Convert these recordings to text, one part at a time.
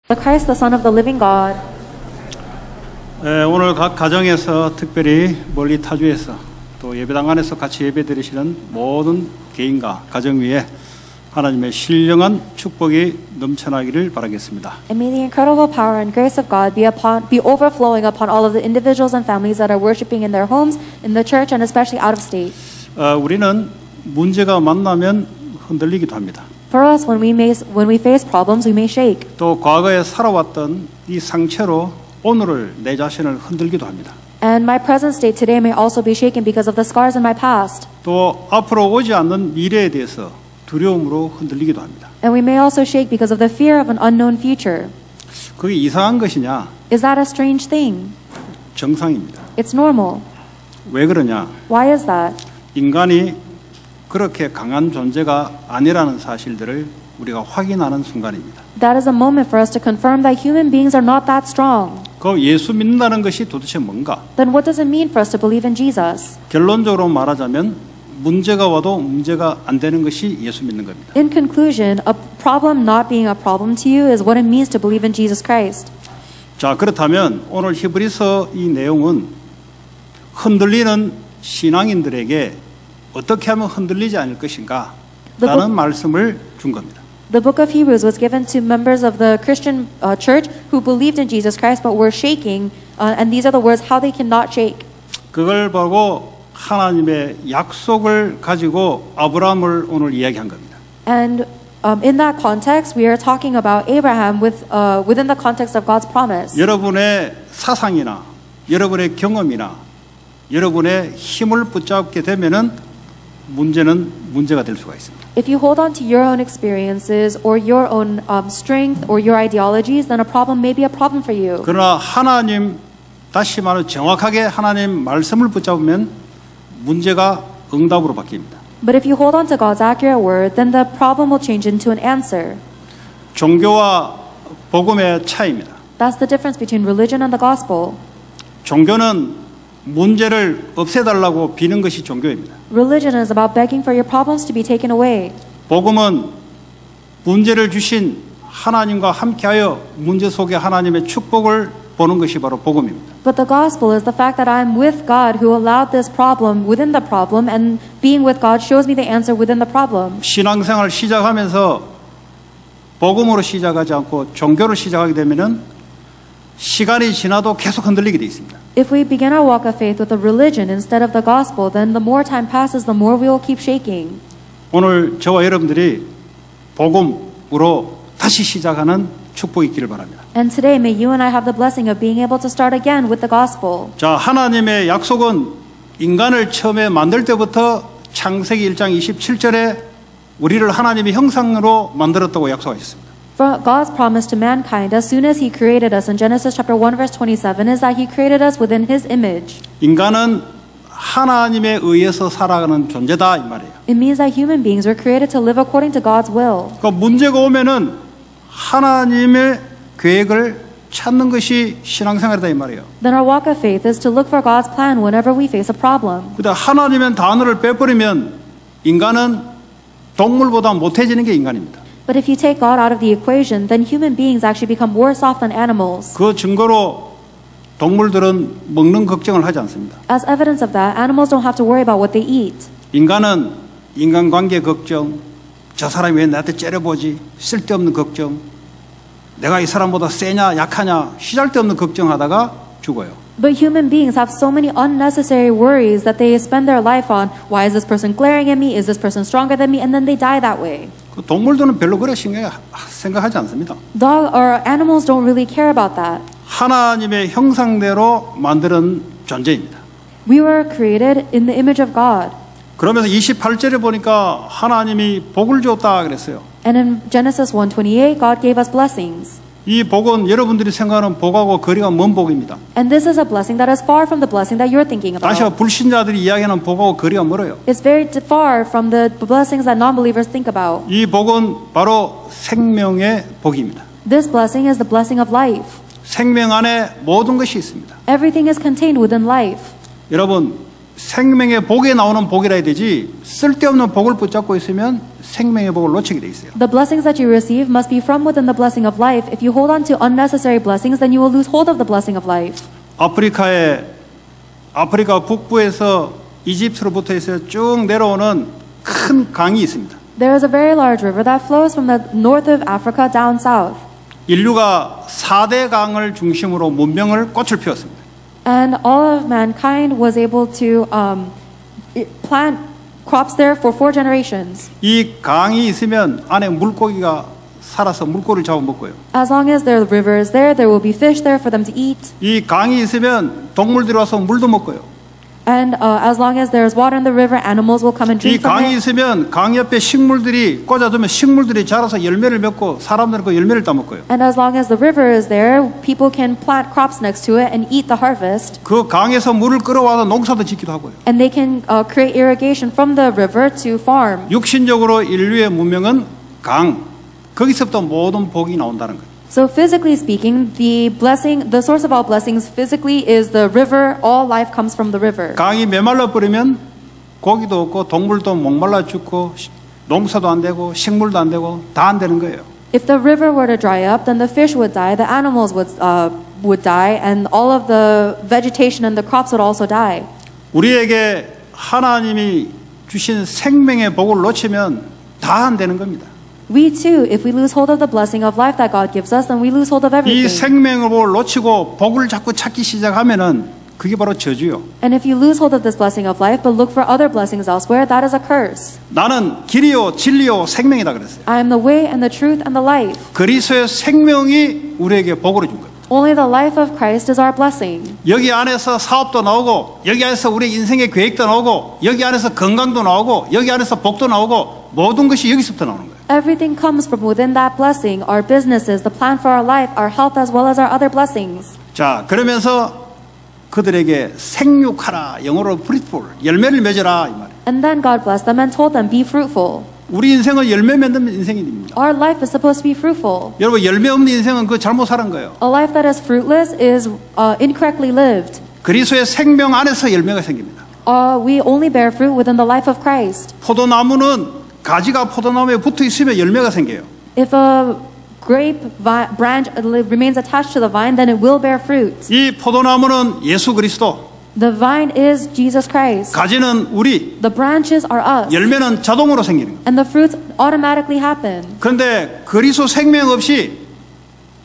The Christ, the Son of the living God. 오늘 각 가정에서 특별히 멀리 타주에서 또 예배당 안에서 같이 예배드리시는 모든 개인과 가정 위에 하나님의 신령한 축복이 넘쳐나기를 바라겠습니다. And may the incredible power and grace of God be overflowing upon all of the individuals and families that are worshiping in their homes, in the church, and especially out of state. 우리는 문제가 만나면 흔들리기도 합니다. For us, when we face problems, we may shake. 또 과거에 살아왔던 이 상처로 오늘을 내 자신을 흔들기도 합니다. And my present state today may also be shaken because of the scars in my past. 또 앞으로 오지 않는 미래에 대해서 두려움으로 흔들리기도 합니다. And we may also shake because of the fear of an unknown future. 그게 이상한 것이냐? Is that a strange thing? 정상입니다. It's normal. 왜 그러냐? Why is that? 인간이 그렇게 강한 존재가 아니라는 사실들을 우리가 확인하는 순간입니다. That is a moment for us to confirm that human beings are not that strong. 그 예수 믿는다는 것이 도대체 뭔가? Then what does it mean for us to believe in Jesus? 결론적으로 말하자면 문제가 와도 문제가 안 되는 것이 예수 믿는 겁니다. In conclusion, a problem not being a problem to you is what it means to believe in Jesus Christ. 자, 그렇다면 오늘 히브리서 이 내용은 흔들리는 신앙인들에게 어떻게 하면 흔들리지 않을 것인가? 라는 말씀을 준 겁니다. The book of Hebrews was given to members of the Christian church who believed in Jesus Christ but were shaking, and these are the words how they cannot shake. 그걸 보고 하나님의 약속을 가지고 아브라함을 오늘 이야기한 겁니다. And in that context, we are talking about Abraham within the context of God's promise. 여러분의 사상이나 여러분의 경험이나 여러분의 힘을 붙잡게 되면은 문제는 문제가 될 수가 있습니다. If you hold on to your own experiences or your own strength or your ideologies, then a problem may be a problem for you. 그러나 하나님, 다시 말해 정확하게 하나님 말씀을 붙잡으면 문제가 응답으로 바뀝니다. But if you hold on to God's accurate word, then the problem will change into an answer. 종교와 복음의 차이입니다. That's the difference between religion and the gospel. 종교는 문제를 없애달라고 비는 것이 종교입니다. Religion is about begging for your problems to be taken away. 복음은 문제를 주신 하나님과 함께하여 문제 속에 하나님의 축복을 보는 것이 바로 복음입니다. But the gospel is the fact that I'm with God who allowed this problem within the problem, and being with God shows me the answer within the problem. 신앙생활 시작하면서 복음으로 시작하지 않고 종교로 시작하게 되면은 시간이 지나도 계속 흔들리게 돼 있습니다. If we begin our walk of faith with a religion instead of the gospel, then the more time passes, the more we will keep shaking. 오늘 저와 여러분들이 복음으로 다시 시작하는 축복이 있기를 바랍니다. And today, may you and I have the blessing of being able to start again with the gospel. 자, 하나님의 약속은 인간을 처음에 만들 때부터 창세기 1장 27절에 우리를 하나님의 형상으로 만들었다고 약속하셨습니다. God's promise to mankind as soon as He created us in Genesis chapter 1 verse 27 is that He created us within His image. 인간은 하나님에 의해서 살아가는 존재다 이 말이에요. It means that human beings were created to live according to God's will. 그러니까 문제가 오면은 하나님의 계획을 찾는 것이 신앙생활이다 이 말이에요. Then our walk of faith is to look for God's plan whenever we face a problem. 근데 하나님의 단어를 빼버리면 인간은 동물보다 못해지는 게 인간입니다. But if you take God out of the equation, then human beings actually become worse off than animals. 그 증거로 동물들은 먹는 걱정을 하지 않습니다. As evidence of that, animals don't have to worry about what they eat. 인간은 인간관계 걱정, 저 사람이 왜 나한테 째려보지, 쓸데없는 걱정, 내가 이 사람보다 세냐 약하냐 시잘데없는 걱정하다가 죽어요. But human beings have so many unnecessary worries that they spend their life on. Why is this person glaring at me? Is this person stronger than me? And then they die that way. 동물들은 별로 그래 생각하지 않습니다. Dog or animals don't really care about that. 하나님의 형상대로 만드는 존재입니다. We were created in the image of God. 그러면서 28절에 보니까 하나님이 복을 줬다 그랬어요. And in Genesis 1:28, God gave us blessings. 이 복은 여러분들이 생각하는 복하고 거리가 먼 복입니다. And this is a blessing that is far from the blessing that you're thinking 다시 about. 불신자들이 이야기하는 복하고 거리가 멀어요. It's very far from the blessings that non-believers think about. 이 복은 바로 생명의 복입니다. This blessing is the blessing of life. 생명 안에 모든 것이 있습니다. Everything is contained within life. 여러분, 생명의 복에 나오는 복이라 해야 되지 쓸데없는 복을 붙잡고 있으면 생명의 복을 놓치게 돼 있어요. The blessings that you receive must be from within the blessing of life. If you hold on to unnecessary blessings, then you will lose hold of the blessing of life. 아프리카 북부에서 이집트로부터 해서 쭉 내려오는 큰 강이 있습니다. There is a very large river that flows from the north of Africa down south. 인류가 4대 강을 중심으로 문명을 꽃을 피웠습니다. And all of mankind was able to plant crops there for 4 generations. 이 강이 있으면 안에 물고기가 살아서 물고기를 잡아먹고요. As long as the river is there, there will be fish there for them to eat. 이 강이 있으면 동물들이 와서 물도 먹고요. And as long as there is water in the river, animals will come and 이 drink from 강이 it. 있으면 강 옆에 식물들이 꽂아두면 식물들이 자라서 열매를 맺고 사람들은 그 열매를 따먹고요. And as long as the river is there, people can plant crops next to it and eat the harvest. 그 강에서 물을 끌어와서 농사도 짓기도 하고요. And they can create irrigation from the river to farm. 육신적으로 인류의 문명은 강, 거기서부터 모든 복이 나온다는 거예요. So physically speaking, the source of all blessings physically is the river. All life comes from the river. 강이 메말라 버리면 고기도 없고 동물도 목말라 죽고 농사도 안 되고 식물도 안 되고 다 안 되는 거예요. If the river were to dry up, then the fish would die, the animals would die, and all of the vegetation and the crops would also die. 우리에게 하나님이 주신 생명의 복을 놓치면 다 안 되는 겁니다. We too, if we lose hold of the blessing of life that God gives us, then we lose hold of 이 everything. 생명의 복을 놓치고 복을 자꾸 찾기 시작하면은 그게 바로 저주요. And if you lose hold of this blessing of life, but look for other blessings elsewhere, that is a curse. 나는 길이요 진리요 생명이다 그랬어요. I am the way and the truth and the life. 그리스도의 생명이 우리에게 복을 준 거예요. Only the life of Christ is our blessing. 여기 안에서 사업도 나오고 여기 안에서 우리 인생의 계획도 나오고 여기 안에서 건강도 나오고 여기 안에서 복도 나오고 모든 것이 여기서부터 나오는 거예요. Everything comes from within that blessing. Our businesses, the plan for our life, our health, as well as our other blessings. 자, 그러면서 그들에게 생육하라, 영어로 fruitful, 열매를 맺어라 이 말이에요. And then God blessed them and told them, be fruitful. 우리 인생은 열매 맺는 인생입니다. Our life is supposed to be fruitful. 여러분 열매 없는 인생은 그 잘못 사는 거예요. A life that is fruitless is incorrectly lived. 그리스도의 생명 안에서 열매가 생깁니다. We only bear fruit within the life of Christ. 포도나무는 가지가 포도나무에 붙어 있으면 열매가 생겨요. If a grape branch remains attached to the vine, then it will bear fruit. 이 포도나무는 예수 그리스도, The vine is Jesus Christ. 가지는 우리, The branches are us. 열매는 자동으로 생기는 거예요. And the fruits automatically happen. 그런데 그리스도 생명 없이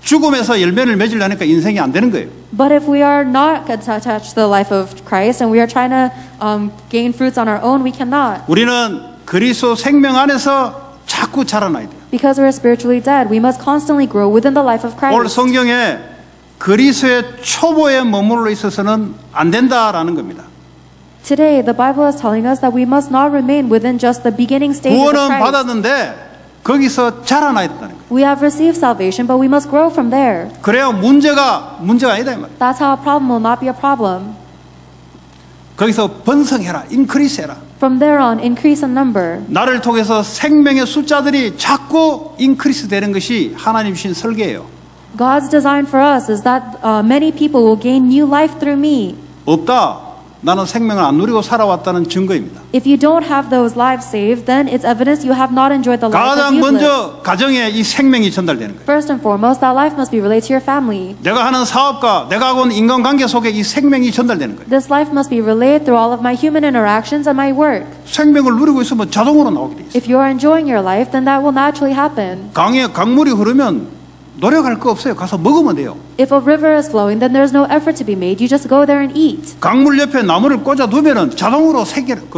죽음에서 열매를 맺으려니까 인생이 안 되는 거예요. But if we are not attached to the life of Christ and we are trying to gain fruits on our own, we cannot. 우리는 그리스도 생명 안에서 자꾸 자라나야 돼요. Because we are spiritually dead, we must constantly grow within the life of 오늘 Christ. 성경에 그리스도의 초보에 머물러 있어서는 안 된다라는 겁니다. Today, the Bible is telling us that we must not remain within just the beginning stages of 구원은 Christ. 받았는데 거기서 자라나야 된다는 거예요. We have received salvation, but we must grow from there. 그래야 문제가 아니다 이 말이에요. That's how a problem will not be a problem. 거기서 번성해라, 인크리스해라. From there on, increase in number. 나를 통해서 생명의 숫자들이 자꾸 인크리스 되는 것이 하나님 주신 설계예요. God's design for us is that many people will gain new life through me. 없다. 나는 생명을 안 누리고 살아왔다는 증거입니다. If you don't have those lives saved, then it's evidence you have not enjoyed the life that 가장 you've lived. 먼저 가정에 이 생명이 전달되는 거예요. First and foremost, that life must be related to your family. 내가 하는 사업과 내가 하고 있는 인간관계 속에 이 생명이 전달되는 거예요. This life must be relayed through all of my human interactions and my work. 생명을 누리고 있으면 자동으로 나오게 돼 있어요. If you are enjoying your life, then that will naturally happen. 강에 강물이 흐르면 노력할 거 없어요. 가서 먹으면 돼요. If a river is flowing, then there's no effort to be made. You just go there and eat. 강물 옆에 나무를 꽂아 두면은 자동으로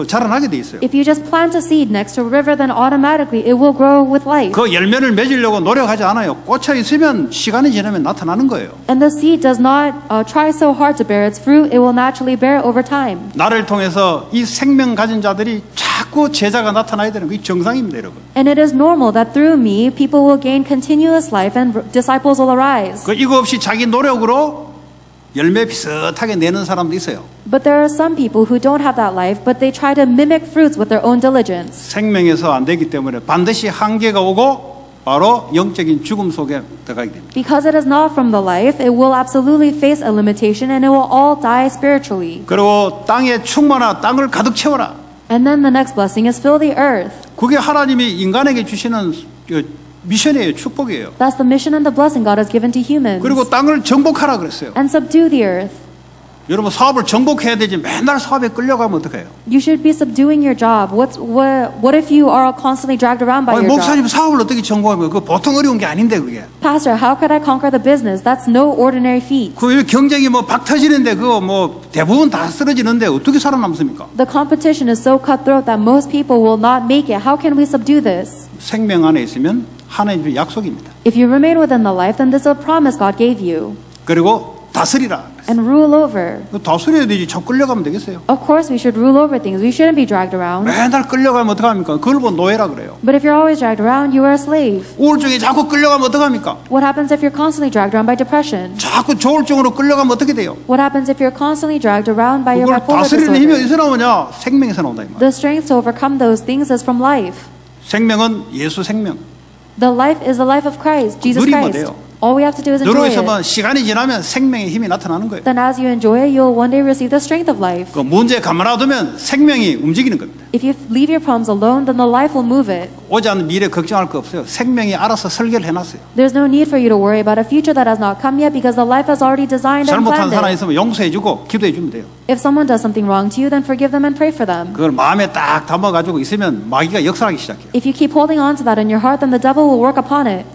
자라나게 돼 있어요. If you just plant a seed next to a river, then automatically it will grow with life. 그 열매를 맺으려고 노력하지 않아요. 꽂혀 있으면 시간이 지나면 나타나는 거예요. And the seed does not try so hard to bear its fruit. It will naturally bear over time. 나를 통해서 이 생명 가진 자들이 자꾸 제자가 나타나야 되는 게 정상입니다, 여러분. And it is normal that through me, people will gain continuous life and disciples will arise. 그 이거 없이 자기 노력으로 열매 비슷하게 내는 사람도 있어요. But there are some people who don't have that life, but they try to mimic fruits with their own diligence. 생명에서 안 되기 때문에 반드시 한계가 오고 바로 영적인 죽음 속에 들어가게 됩니다. Because it is not from the life, it will absolutely face a limitation and it will all die spiritually. 그리고 땅에 충만하 땅을 가득 채워라. And then the next blessing is fill the earth. 그게 하나님이 인간에게 주시는 미션이에요. 축복이에요. That's the mission and the blessing God has given to humans. 그리고 땅을 정복하라 그랬어요. And subdue the earth. 여러분 사업을 정복해야 되지 맨날 사업에 끌려가면 어떡해요? You should be subduing your job. What if you are constantly dragged around by 아니, your 목사님 job? 사업을 어떻게 정복하면 그거 보통 어려운 게 아닌데 그게. Pastor, how could I conquer the business? That's no ordinary feat. 그 경쟁이 뭐 박 터지는데 그거 뭐 대부분 다 쓰러지는데 어떻게 살아남습니까? The competition is so cutthroat that most people will not make it. How can we subdue this? 생명 안에 있으면 하나님의 약속입니다. If you remain within the life, then this is a promise God gave you. 그리고 다스리라. And rule over. 다스려야 되지. 저 끌려가면 되겠어요? Of course, we should rule over things. We shouldn't be dragged around. 맨날 끌려가면 어떡합니까? 그걸 보고 노예라 그래요. But if you're always dragged around, you are a slave. 우울증에 자꾸 끌려가면 어떡합니까? What happens if you're constantly dragged around by depression? 자꾸 조울증으로 끌려가면 어떻게 돼요? What happens if you're constantly dragged around by your 그걸 bipolar 다스리는 힘이 disorder? 어디서 나오냐? 생명에서 나온다 이 말. The strength to overcome those things is from life. 생명은 예수 생명. The life is the life of Christ, Jesus 누리면 Christ. 돼요. All we have to do is 너로 enjoy 있으면 it. 시간이 지나면 생명의 힘이 나타나는 거예요. Then as you enjoy it, you'll one day receive the strength of life. 그 문제 가만놔두면 생명이 움직이는 겁니다. If you leave your problems alone, then the life will move it. 오지 않는 미래 걱정할 거 없어요. 생명이 알아서 설계를 해놨어요. There's no need for you to worry about a future that has not come yet because the life has already designed and 잘못한 planned 사람 it. 있으면 용서해주고 기도해주면 돼요. If someone does something wrong to you, then forgive them and pray for them. 그걸 마음에 딱 담아가지고 있으면 마귀가 역사하기 시작해요. If you keep holding on to that in your heart, then the devil will work upon it.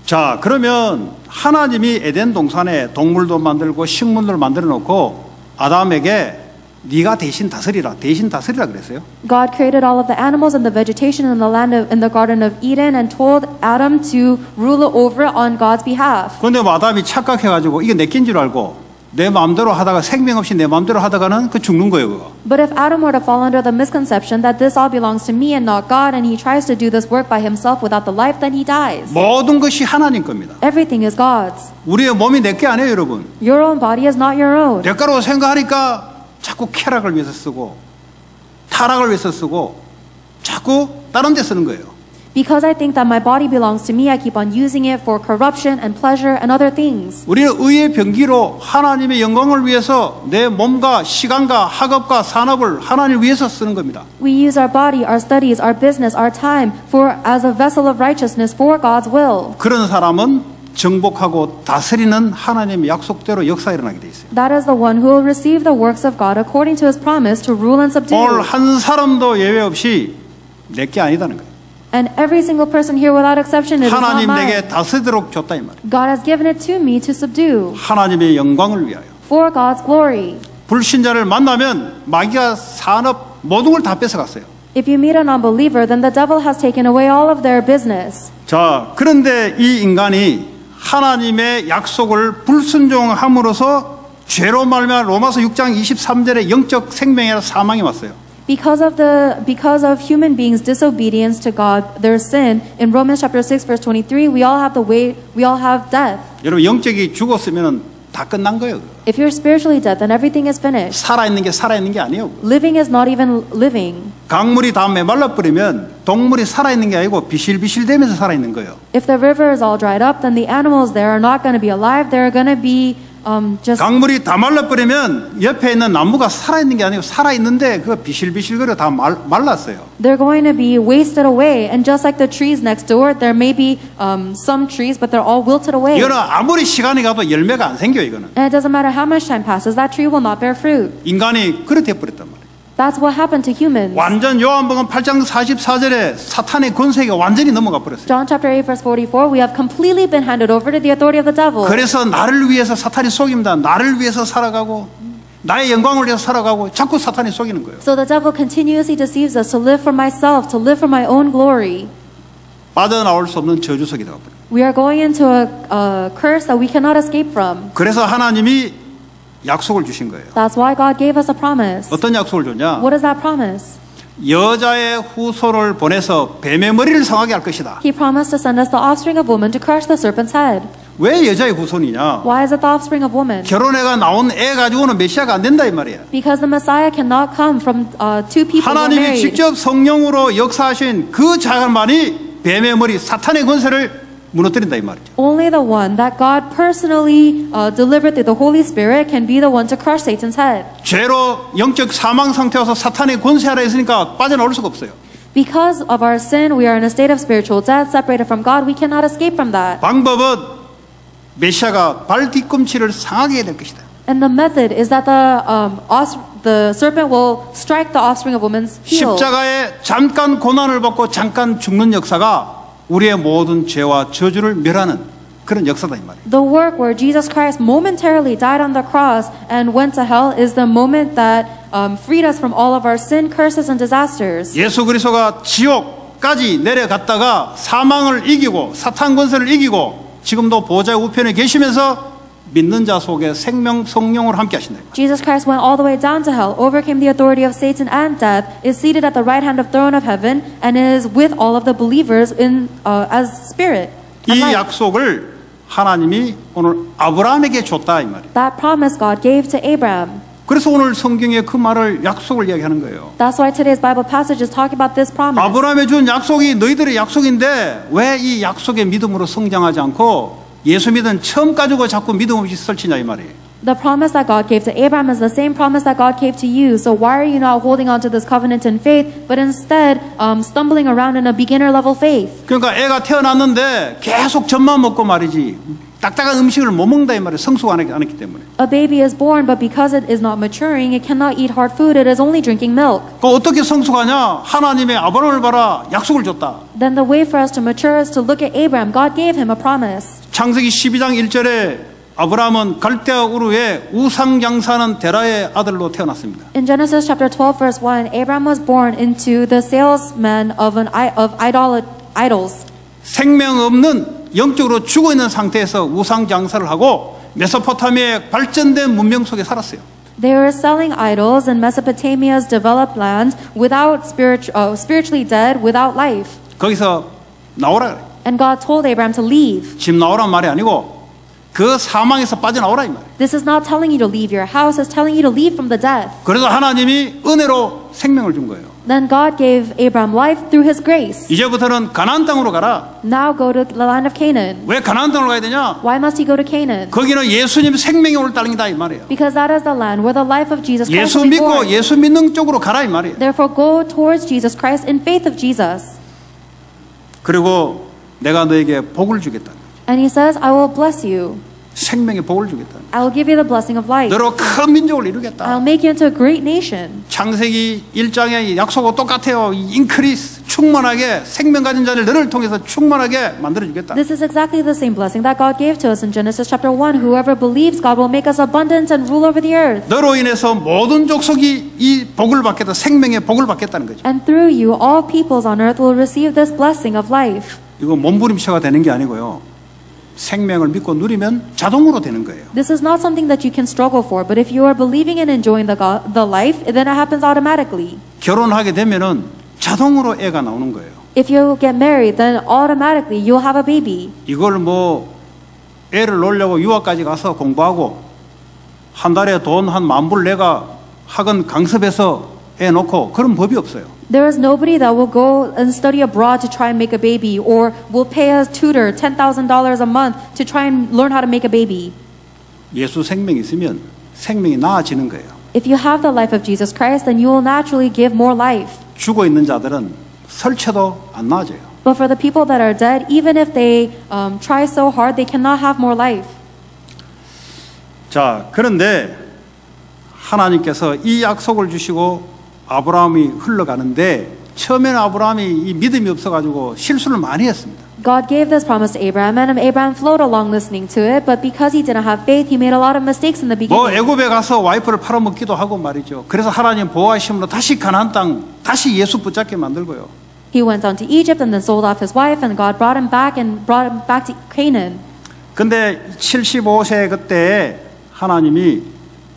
자, 그러면 하나님이 에덴 동산에 동물도 만들고 식물을 만들어 놓고 아담에게 네가 대신 다스리라 그랬어요. God created all of the animals and the vegetation in the land in the Garden of Eden and told Adam to rule over on God's behalf. 그런데 뭐 아담이 착각해가지고 이게 내 낀 줄 알고 내 마음대로 하다가 생명 없이 내 마음대로 하다가는 그 죽는 거예요, 그거. But if Adam were to fall under the misconception that this all belongs to me and not God, and he tries to do this work by himself without the life, then he dies. 모든 것이 하나님 겁니다. Everything is God's. 우리의 몸이 내 게 아니에요, 여러분. Your own body is not your own. 내 거라고 생각하니까 자꾸 쾌락을 위해서 쓰고 타락을 위해서 쓰고 자꾸 다른 데 쓰는 거예요. Because I think that my body belongs to me, I keep on using it for corruption and pleasure and other things. 우리는 의의 병기로 하나님의 영광을 위해서 내 몸과 시간과 학업과 산업을 하나님을 위해서 쓰는 겁니다. We use our body, our studies, our business, our time for as a vessel of righteousness for God's will. 그런 사람은 정복하고 다스리는 하나님의 약속대로 역사가 일어나게 돼 있어요. That is the one who will receive the works of God according to his promise to rule and subdue. 오늘 한 사람도 예외 없이 내 게 아니다는 거예요. And every single person here without exception is not 하나님 mine. 내게 다스리도록 줬다 이 말이에요. God has given it to me to subdue 하나님의 영광을 위하여. for God's glory. 불신자를 만나면 마귀가 산업 모든 걸 다 뺏어갔어요. If you meet an unbeliever, then the devil has taken away all of their business. 자, 그런데 이 인간이 하나님의 약속을 불순종함으로써 죄로 말미암아 로마서 6장 23절에 영적 생명이라 사망이 왔어요. Because of human beings' disobedience to God, their sin, in Romans chapter 6 verse 23, we all have death. 여러분 영적이 죽었으면 다 끝난 거예요. If you're spiritually dead, then everything is finished. 살아있는 게 살아있는 게 아니에요. Living is not even living. 강물이 다 메말라버리면 동물이 살아있는 게 아니고 비실비실대면서 살아있는 거예요. If the river is all dried up, then the animals there are not going to be alive. They're going to be just. 강물이 다 말라버리면 옆에 있는 나무가 살아있는 게 아니고 살아있는데 그 비실비실거려 다 말랐어요. They're going to be wasted away, and just like the trees next door, there may be some trees, but they're all wilted away. 이거는 아무리 시간이 가도 열매가 안 생겨 이거는. And it doesn't matter how much time passes, that tree will not bear fruit. 인간이 그렇게 해버렸단 말이에요. That's what happened to humans. 완전 요한복음 8장 44절에 사탄의 권세가 완전히 넘어가 버렸어요. John chapter 8 verse 44, we have completely been handed over to the authority of the devil. 그래서 나를 위해서 사탄이 속입니다. 나를 위해서 살아가고 나의 영광을 위해서 살아가고 자꾸 사탄이 속이는 거예요. So the devil continuously deceives us to live for myself, to live for my own glory. 빠져나올 수 없는 저주 속에 들어가 버려요. We are going into a curse that we cannot escape from. 그래서 하나님이 약속을 주신 거예요. That's why God gave us a promise. 어떤 약속을 줬냐? What is that promise? 여자의 후손을 보내서 뱀의 머리를 상하게 할 것이다. He promised to send us the offspring of woman to crush the serpent's head. 왜 여자의 후손이냐? Why is it the offspring of woman? 결혼해가 나온 애 가지고는 메시아가 안 된다 이 말이야. Because the Messiah cannot come from two people who are 하나님이 married. 직접 성령으로 역사하신 그 자만이 뱀의 머리 사탄의 권세를 무너뜨린다 이 말이죠. Only the one that God personally delivered through the Holy Spirit can be the one to crush Satan's head. 죄로 영적 사망 상태 와서 사탄의 권세 아래 있으니까 빠져나올 수가 없어요. Because of our sin, we are in a state of spiritual death, separated from God. We cannot escape from that. 방법은 메시아가 발 뒤꿈치를 상하게 해야 될 것이다. And the method is that the serpent will strike the offspring of woman's heel. 십자가에 잠깐 고난을 받고 잠깐 죽는 역사가 우리의 모든 죄와 저주를 멸하는 그런 역사다 이 말이에요. The work where Jesus Christ momentarily died on the cross and went to hell is the moment that freed us from all of our sin, curses, and disasters. 예수 그리스도가 지옥까지 내려갔다가 사망을 이기고 사탄 권세를 이기고 지금도 보좌의 우편에 계시면서 믿는 자 속에 생명 성령으로 함께 하신다. Jesus Christ went all the way down to hell, overcame the authority of Satan and death, is seated at the right hand of throne of heaven, and is with all of the believers in as spirit. 이 약속을 하나님이 오늘 아브라함에게 줬다 이 말이에요. That promise God gave to Abraham. 그래서 오늘 성경에 그 말을 약속을 이야기하는 거예요. That's why today's Bible passage is talking about this promise. 아브라함에 준 약속이 너희들의 약속인데 왜 이 약속의 믿음으로 성장하지 않고 예수 믿은 처음 가지고 자꾸 믿음 없이 설치냐 이 말이에요. The promise that God gave to Abraham is the same promise that God gave to you. So why are you not holding on to this covenant in faith, but instead stumbling around in a beginner level faith? 그러니까 애가 태어났는데 계속 젖만 먹고 말이지 딱딱한 음식을 못 먹는다 이 말이에요. 성숙 안 했기 때문에. A baby is born, but because it is not maturing, it cannot eat hard food. It is only drinking milk. 그 어떻게 성숙하냐? 하나님의 아브라함을 봐라 약속을 줬다. Then the way for us to mature is to look at Abraham. God gave him a promise. 창세기 12장 1절에 아브라함은 갈대아 우르에 우상 장사하는 데라의 아들로 태어났습니다. In Genesis chapter 12 verse 1, Abraham was born into the salesman of idols. 생명 없는 영적으로 죽어 있는 상태에서 우상 장사를 하고 메소포타미아의 발전된 문명 속에 살았어요. They were selling idols in Mesopotamia's developed land without spiritually dead, without life. 거기서 나오라 그래요. And God told Abraham to leave. 집 나오란 말이 아니고 그 사망에서 빠져나오라 이 말이에요. This is not telling you to leave your house, it's telling you to leave from the death. 그래서 하나님이 은혜로 생명을 준 거예요. Then God gave Abraham life through his grace. 이제부터는 가나안 땅으로 가라. Now go to the land of Canaan. 왜 가나안 땅으로 가야 되냐? Why must he go to Canaan? 거기는 예수님 생명이 올 땅이다 이 말이에요. Because that is the land where the life of Jesus Christ 예수 will be 믿고 born. 예수 믿는 쪽으로 가라 이 말이에요. Therefore go towards Jesus Christ in faith of Jesus. 그리고 내가 너에게 복을 주겠다. And he says, I will bless you. 생명의 복을 주겠다. I will give you the blessing of life. 너로 큰 민족을 이루겠다. I'll make you into a great nation. 창세기 1장의 약속과 똑같아요. 인크리스 충만하게 생명 가진 자를 너를 통해서 충만하게 만들어 주겠다. This is exactly the same blessing that God gave to us in Genesis chapter 1. Whoever believes, God will make us abundant and rule over the earth. 너로 인해서 모든 족속이 이 복을 받겠다. 생명의 복을 받겠다는 거죠. And through you, all peoples on earth will receive this blessing of life. 이거 몸부림쳐가 되는 게 아니고요. 생명을 믿고 누리면 자동으로 되는 거예요. This is not something that you can struggle for, but if you are believing and enjoying the life, then it happens automatically. 결혼하게 되면은 자동으로 애가 나오는 거예요. If you get married, then automatically you'll have a baby. 이걸 뭐 애를 놓으려고 유학까지 가서 공부하고 한 달에 돈 한 10,000불 내가 학원 강습해서 애 놓고 그런 법이 없어요. There is nobody that will go and study abroad to try and make a baby, or will pay a tutor $10,000 a month to try and learn how to make a baby. 예수 생명이 있으면 생명이 나아지는 거예요. If you have the life of Jesus Christ, then you will naturally give more life. 죽어 있는 자들은 설쳐도 안 나아져요. But for the people that are dead, even if they try so hard, they cannot have more life. 자, 그런데 하나님께서 이 약속을 주시고 아브라함이 흘러가는데 처음에는 아브라함이 이 믿음이 없어가지고 실수를 많이 했습니다. God gave this promise to Abraham, and Abraham flowed along listening to it, but because he didn't have faith, he made a lot of mistakes in the 뭐 beginning. 애굽에 가서 와이프를 팔아먹기도 하고 말이죠. 그래서 하나님 보호하심으로 다시 가나안 땅 다시 예수 붙잡게 만들고요. He went down to Egypt and then sold off his wife, and God brought him back to Canaan. 근데 75세 그때 하나님이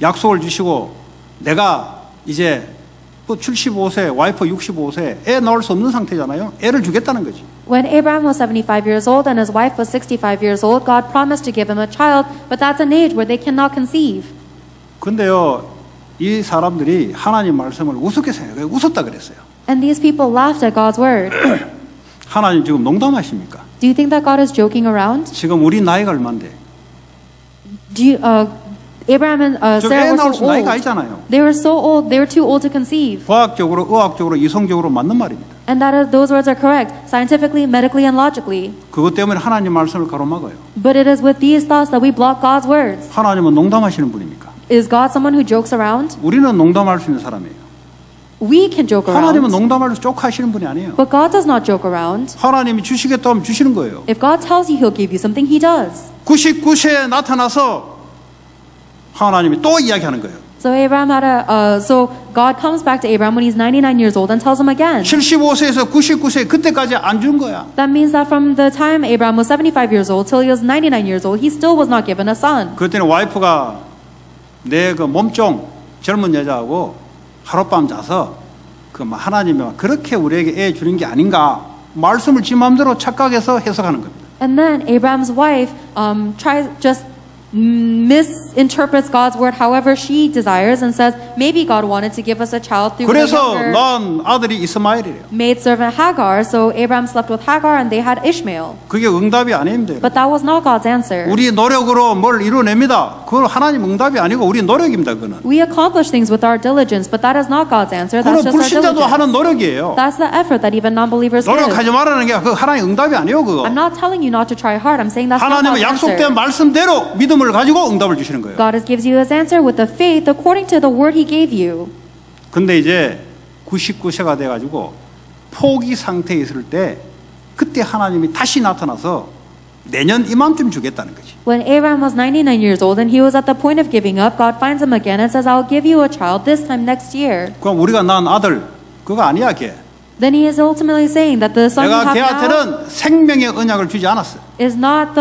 약속을 주시고 내가 이제 또 75세, 와이프 65세, 애 낳을 수 없는 상태잖아요. 애를 주겠다는 거지. When Abraham was 75 years old and his wife was 65 years old, God promised to give him a child, but that's an age where they cannot conceive. 근데요, 이 사람들이 하나님 말씀을 우습게 생각해요. 웃었다 그랬어요. And these people laughed at God's word. 하나님 지금 농담하십니까? Do you think that God is joking around? 지금 우리 나이가 얼마인데? Do you, Abraham and 좀 Sarah 애 were 낳을 so 수 나이가 old. 아니잖아요. They were so old. They were too old to conceive. 과학적으로, 의학적으로, 이성적으로 맞는 말입니다. And those words are correct, scientifically, medically, and logically. 그것 때문에 하나님 말씀을 가로막아요. But it is with these thoughts that we block God's words. 하나님은 농담하시는 분입니까? Is God someone who jokes around? 우리는 농담할 수 있는 사람이에요. We can joke 하나님은 around. 농담할 수 쪽하시는 분이 아니에요. But God does not joke around. 하나님이 주시겠다 하면 주시는 거예요. If God tells you He'll give you something, He does. 99세에 나타나서 하나님이 또 이야기하는 거예요. So so God comes back to Abraham when he's 99 years old and tells him again. 75세에서 99세 그때까지 안 준 거야. That means that from the time Abraham was 75 years old till he was 99 years old, he still was not given a son. 그때는 와이프가 내 그 몸종 젊은 여자하고 하룻밤 자서 그 하나님이 그렇게 우리에게 애 주는 게 아닌가 말씀을 지 마음대로 착각해서 해석하는 겁니다. And then Abraham's wife misinterprets God's word however she desires and says maybe God wanted to give us a child through the 그래서 younger 난 아들이 이스마엘이래요. maidservant Hagar. So Abraham slept with Hagar and they had Ishmael. 그게 응답이 아닙니다. But that was not God's answer. 우리 노력으로 뭘 이뤄냅니다. 그건 하나님 응답이 아니고 우리 노력입니다. 그거는. We accomplish things with our diligence, but that is not God's answer. That's 그건 just our 불신자도 diligence. 하는 노력이에요. That's the effort that even non-believers give. 노력하지 말라는 게 그 하나님 응답이 아니에요. 그거. I'm not telling you not to try hard. I'm saying that's not 하나님은 God's answer. 약속된 말씀대로 믿음을 가지고 응답을 주시는 거예요. God gives you His answer with the faith according to the word He gave you. 근데 이제 99세가 돼가지고 포기 상태에 있을 때 그때 하나님이 다시 나타나서 내년 이맘쯤 주겠다는 거지. When Abraham was 99 years old and he was at the point of giving up, God finds him again and says, I'll give you a child this time next year. 그럼 우리가 낳은 아들 그거 아니야 걔. Then he is ultimately saying that the son you 내가 have now 걔한테는 생명의 언약을 주지 않았어. is not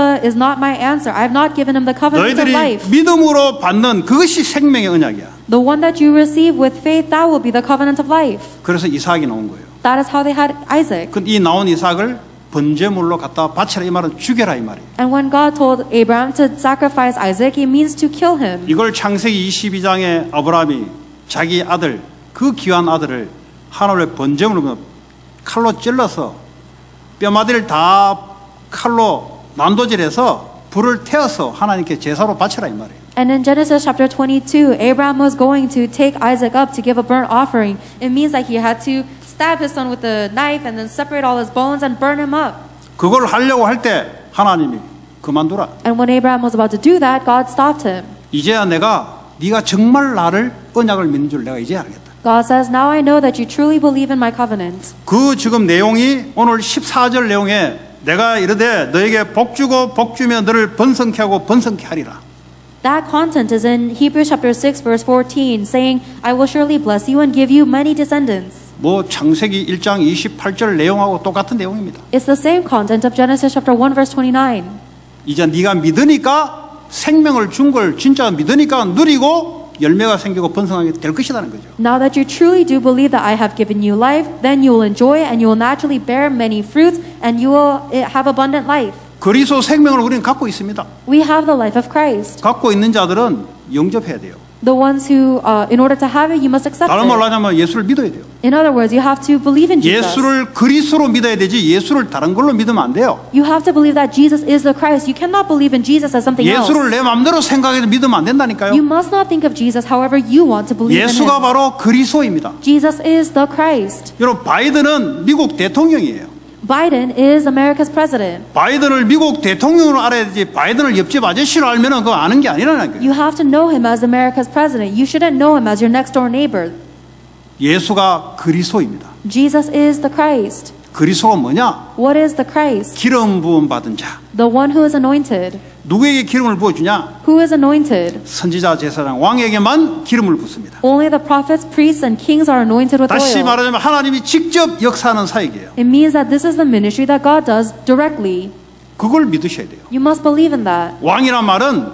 my answer. I've not given him the covenant of 너희들이 life. 믿음으로 받는 그것이 생명의 언약이야. The one that you receive with faith, that will be the covenant of life. 그래서 이삭이 나온 거예요. That is how they had Isaac. 이 나온 이삭을 번제물로 갖다 바치라 이 말은 죽여라 이 말이에요. And when God told Abraham to sacrifice Isaac, it means to kill him. 이걸 창세기 22장에 아브라함이 자기 아들 그 귀한 아들을 하나님의 번제물로 칼로 찔러서 뼈마디를 다 칼로 난도질해서 불을 태워서 하나님께 제사로 바치라 이 말이에요. And in Genesis chapter 22, Abraham was going to take Isaac up to give a burnt offering. It means that he had to stab his son with a knife and then separate all his bones and burn him up. 그걸 하려고 할 때 하나님이 그만두라. And when Abraham was about to do that, God stopped him. 이제야 네가 정말 나를 언약을 믿는 줄 내가 이제 알겠다. God says, now I know that you truly believe in my covenant. 그 지금 내용이 오늘 14절 내용에 내가 이르되 너에게 복 주고 복 주며 너를 번성케 하고 번성케 하리라. That content is in Hebrews chapter 6 verse 14 saying, I will surely bless you and give you many descendants. 뭐 창세기 1장 28절 내용하고 똑같은 내용입니다. It's the same content of Genesis chapter 1 verse 29. 이제 네가 믿으니까 생명을 준 걸 진짜 믿으니까 누리고 열매가 생기고 번성하게 될 것이라는 거죠. Now that you truly do believe that I have given you life, then you will enjoy and you will naturally bear many fruits and you will have abundant life. 그리스도 생명을 우리는 갖고 있습니다. We have the life of Christ. 갖고 있는 자들은 영접해야 돼요. The ones who, in order to have it, you must accept 다른 말로 it. 하자면 예수를 믿어야 돼요. In other words, you have to believe in Jesus. 예수를 그리스도로 믿어야 되지 예수를 다른 걸로 믿으면 안 돼요. You have to believe that Jesus is the Christ. You cannot believe in Jesus as something else. 예수를 내 마음대로 생각해서 믿으면 안 된다니까요. You must not think of Jesus however you want to believe in 예수가 Him. 바로 그리스도입니다. Jesus is the Christ. 여러분 바이든은 미국 대통령이에요. Biden is America's president. 바이든을 미국 대통령으로 알아야 되지 바이든을 옆집 아저씨로 알면은 그거 아는 게 아니라는 거예요. You have to know him as America's president. You shouldn't know him as your next door neighbor. 예수가 그리스도입니다. Jesus is the Christ. 그리스도가 뭐냐? What is the Christ? 기름 부음 받은 자. The one who is anointed. 누구에게 기름을 부어주냐? Who is anointed? 선지자, 제사장, 왕에게만 기름을 붓습니다. Only the prophets, priests, and kings are anointed with 다시 oil. 말하자면 하나님이 직접 역사하는 사역이에요. It means that this is the ministry that God does directly. 그걸 믿으셔야 돼요. You must believe in that. 왕이란 말은